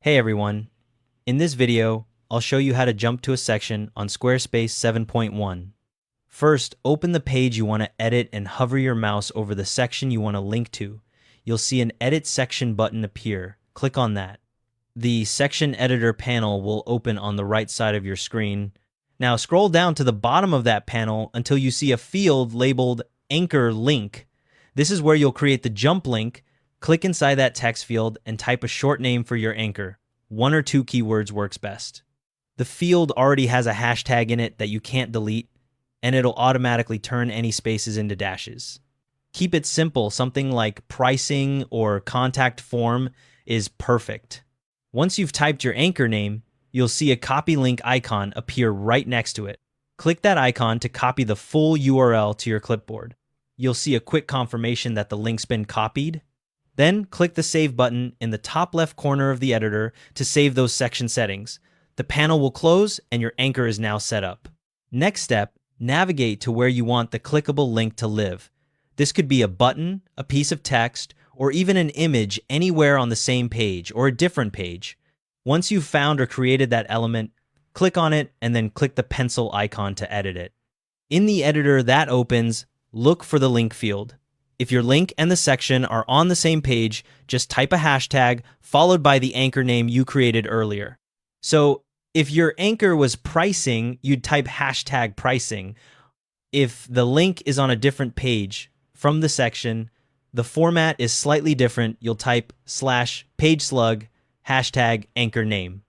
Hey everyone, in this video, I'll show you how to jump to a section on Squarespace 7.1. First, open the page you want to edit and hover your mouse over the section you want to link to. You'll see an Edit Section button appear. Click on that. The Section Editor panel will open on the right side of your screen. Now scroll down to the bottom of that panel until you see a field labeled Anchor Link. This is where you'll create the jump link. Click inside that text field and type a short name for your anchor. 1 or 2 keywords works best. The field already has a hashtag in it that you can't delete, and it'll automatically turn any spaces into dashes. Keep it simple. Something like pricing or contact form is perfect. Once you've typed your anchor name, you'll see a copy link icon appear right next to it. Click that icon to copy the full URL to your clipboard. You'll see a quick confirmation that the link's been copied. Then click the Save button in the top left corner of the editor to save those section settings. The panel will close and your anchor is now set up. Next step, navigate to where you want the clickable link to live. This could be a button, a piece of text, or even an image anywhere on the same page or a different page. Once you've found or created that element, click on it and then click the pencil icon to edit it. In the editor that opens, look for the link field. If your link and the section are on the same page, just type a hashtag followed by the anchor name you created earlier. So if your anchor was pricing, you'd type hashtag pricing. If the link is on a different page from the section, the format is slightly different. You'll type /pageslug hashtag anchor name.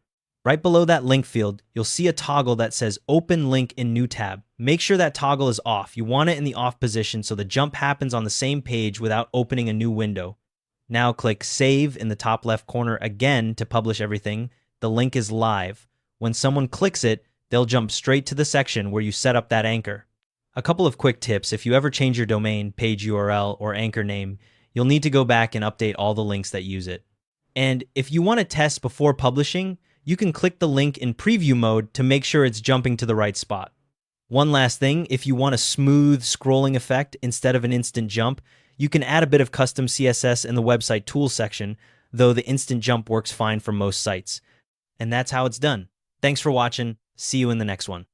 Right below that link field, you'll see a toggle that says Open Link in New Tab. Make sure that toggle is off. You want it in the off position so the jump happens on the same page without opening a new window. Now click Save in the top left corner again to publish everything. The link is live. When someone clicks it, they'll jump straight to the section where you set up that anchor. A couple of quick tips. If you ever change your domain, page URL, or anchor name, you'll need to go back and update all the links that use it. And if you want to test before publishing, you can click the link in preview mode to make sure it's jumping to the right spot. One last thing, if you want a smooth scrolling effect instead of an instant jump, you can add a bit of custom CSS in the website tools section, though the instant jump works fine for most sites. And that's how it's done. Thanks for watching. See you in the next one.